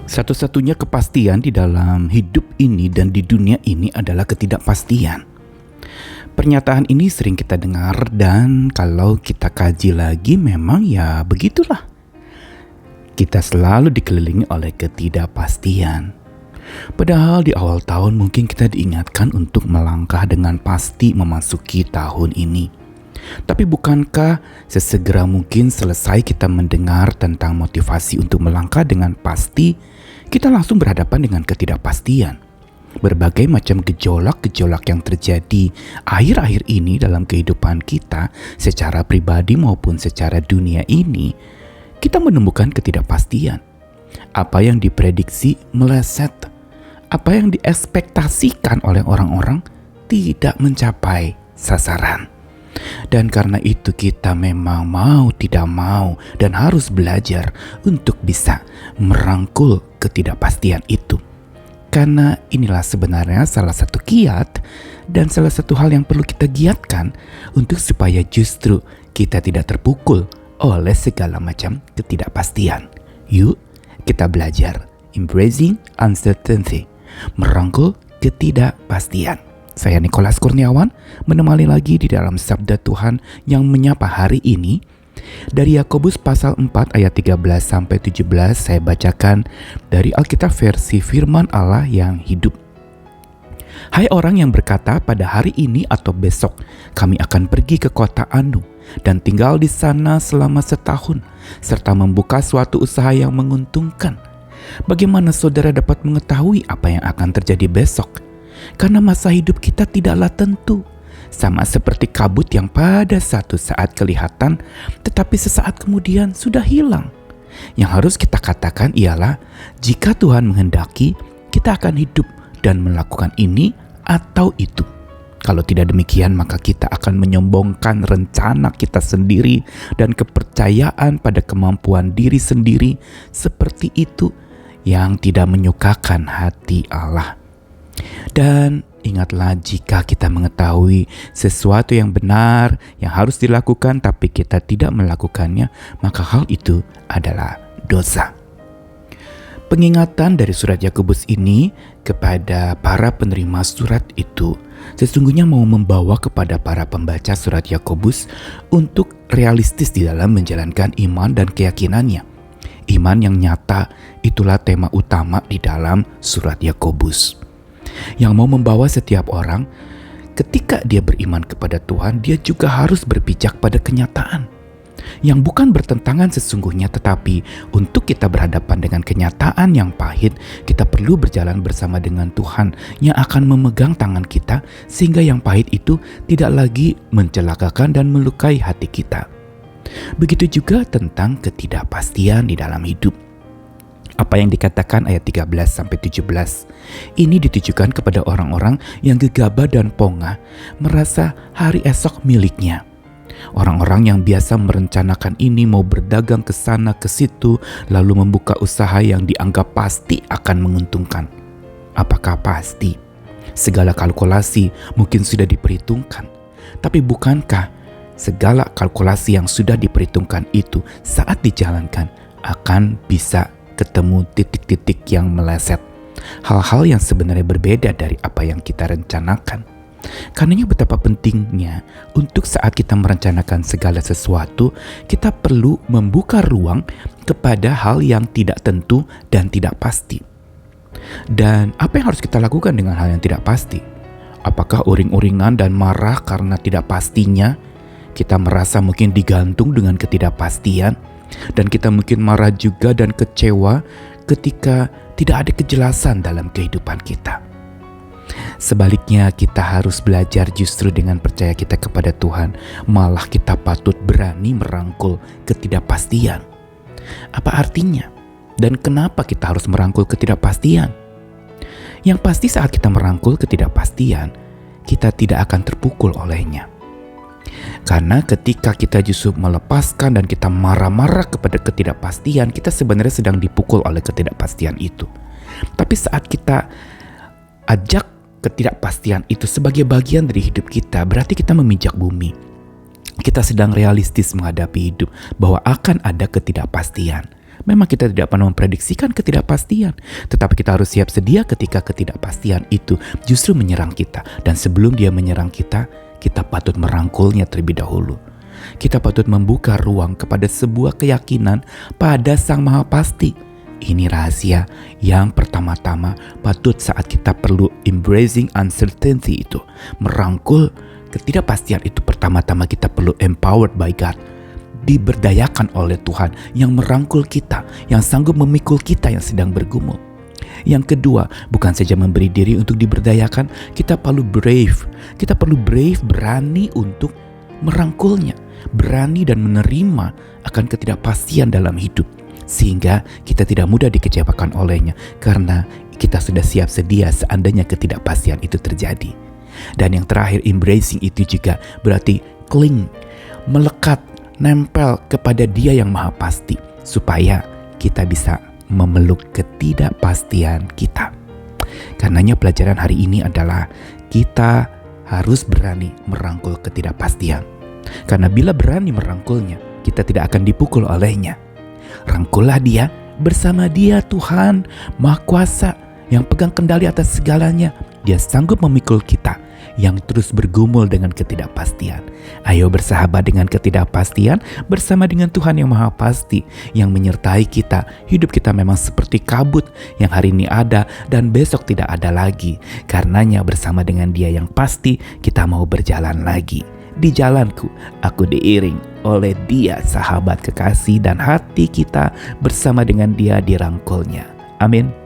Satu-satunya kepastian di dalam hidup ini dan di dunia ini adalah ketidakpastian. Pernyataan ini sering kita dengar dan kalau kita kaji lagi memang ya begitulah. Kita selalu dikelilingi oleh ketidakpastian. Padahal di awal tahun mungkin kita diingatkan untuk melangkah dengan pasti memasuki tahun ini. Tapi bukankah sesegera mungkin selesai kita mendengar tentang motivasi untuk melangkah dengan pasti, kita langsung berhadapan dengan ketidakpastian. Berbagai macam gejolak-gejolak yang terjadi akhir-akhir ini dalam kehidupan kita secara pribadi maupun secara dunia ini, kita menemukan ketidakpastian. Apa yang diprediksi meleset, apa yang diekspektasikan oleh orang-orang tidak mencapai sasaran. Dan karena itu kita memang mau tidak mau dan harus belajar untuk bisa merangkul ketidakpastian itu. Karena inilah sebenarnya salah satu kiat dan salah satu hal yang perlu kita giatkan untuk supaya justru kita tidak terpukul oleh segala macam ketidakpastian. Yuk kita belajar embracing uncertainty, merangkul ketidakpastian. Saya Nikolas Kurniawan menemani lagi di dalam Sabda Tuhan yang menyapa hari ini. Dari Yakobus pasal 4 ayat 13 sampai 17 saya bacakan dari Alkitab versi Firman Allah yang hidup. Hai orang yang berkata pada hari ini atau besok kami akan pergi ke kota Anu dan tinggal di sana selama setahun serta membuka suatu usaha yang menguntungkan. Bagaimana saudara dapat mengetahui apa yang akan terjadi besok? Karena masa hidup kita tidaklah tentu, sama seperti kabut yang pada satu saat kelihatan, tetapi sesaat kemudian sudah hilang. Yang harus kita katakan ialah, jika Tuhan menghendaki, kita akan hidup dan melakukan ini atau itu. Kalau tidak demikian, maka kita akan menyombongkan rencana kita sendiri dan kepercayaan pada kemampuan diri sendiri seperti itu yang tidak menyukakan hati Allah. Dan ingatlah, jika kita mengetahui sesuatu yang benar yang harus dilakukan tapi kita tidak melakukannya, maka hal itu adalah dosa. Pengingatan dari surat Yakobus ini kepada para penerima surat itu sesungguhnya mau membawa kepada para pembaca surat Yakobus untuk realistis di dalam menjalankan iman dan keyakinannya. Iman yang nyata itulah tema utama di dalam surat Yakobus, yang mau membawa setiap orang ketika dia beriman kepada Tuhan, dia juga harus berpijak pada kenyataan yang bukan bertentangan sesungguhnya, tetapi untuk kita berhadapan dengan kenyataan yang pahit, kita perlu berjalan bersama dengan Tuhan yang akan memegang tangan kita sehingga yang pahit itu tidak lagi mencelakakan dan melukai hati kita. Begitu juga tentang ketidakpastian di dalam hidup. Apa yang dikatakan ayat 13-17 ini ditujukan kepada orang-orang yang gegabah dan pongah merasa hari esok miliknya. Orang-orang yang biasa merencanakan ini, mau berdagang ke sana ke situ, lalu membuka usaha yang dianggap pasti akan menguntungkan. Apakah pasti? Segala kalkulasi mungkin sudah diperhitungkan. Tapi bukankah segala kalkulasi yang sudah diperhitungkan itu saat dijalankan akan bisa ketemu titik-titik yang meleset, hal-hal yang sebenarnya berbeda dari apa yang kita rencanakan. Karenanya betapa pentingnya untuk saat kita merencanakan segala sesuatu, kita perlu membuka ruang kepada hal yang tidak tentu dan tidak pasti. Dan apa yang harus kita lakukan dengan hal yang tidak pasti? Apakah uring-uringan dan marah karena tidak pastinya? Kita merasa mungkin digantung dengan ketidakpastian, dan kita mungkin marah juga dan kecewa ketika tidak ada kejelasan dalam kehidupan kita. Sebaliknya, kita harus belajar justru dengan percaya kita kepada Tuhan, malah kita patut berani merangkul ketidakpastian. Apa artinya? Dan kenapa kita harus merangkul ketidakpastian? Yang pasti saat kita merangkul ketidakpastian, kita tidak akan terpukul olehnya. Karena ketika kita justru melepaskan dan kita marah-marah kepada ketidakpastian, kita sebenarnya sedang dipukul oleh ketidakpastian itu. Tapi saat kita ajak ketidakpastian itu sebagai bagian dari hidup kita, berarti kita memijak bumi. Kita sedang realistis menghadapi hidup bahwa akan ada ketidakpastian. Memang kita tidak pernah memprediksikan ketidakpastian, tetapi kita harus siap sedia ketika ketidakpastian itu justru menyerang kita. Dan sebelum dia menyerang kita, kita patut merangkulnya terlebih dahulu. Kita patut membuka ruang kepada sebuah keyakinan pada Sang Maha Pasti. Ini rahasia yang pertama-tama patut saat kita perlu embracing uncertainty itu. Merangkul ketidakpastian itu pertama-tama kita perlu empowered by God. Diberdayakan oleh Tuhan yang merangkul kita, yang sanggup memikul kita yang sedang bergumul. Yang kedua, bukan saja memberi diri untuk diberdayakan, kita perlu brave. Kita perlu brave, berani untuk merangkulnya, berani dan menerima akan ketidakpastian dalam hidup, sehingga kita tidak mudah dikecewakan olehnya, karena kita sudah siap sedia seandainya ketidakpastian itu terjadi. Dan yang terakhir, embracing itu juga berarti cling, melekat, nempel kepada Dia yang Maha Pasti, supaya kita bisa memeluk ketidakpastian kita. Karenanya pelajaran hari ini adalah kita harus berani merangkul ketidakpastian. Karena bila berani merangkulnya, kita tidak akan dipukul olehnya. Rangkullah Dia, bersama Dia Tuhan Maha Kuasa yang pegang kendali atas segalanya. Dia sanggup memikul kita yang terus bergumul dengan ketidakpastian. Ayo bersahabat dengan ketidakpastian bersama dengan Tuhan yang Maha Pasti yang menyertai kita. Hidup kita memang seperti kabut yang hari ini ada dan besok tidak ada lagi. Karenanya bersama dengan Dia yang pasti kita mau berjalan lagi. Di jalanku aku diiring oleh Dia, sahabat kekasih, dan hati kita bersama dengan Dia dirangkulnya. Amin.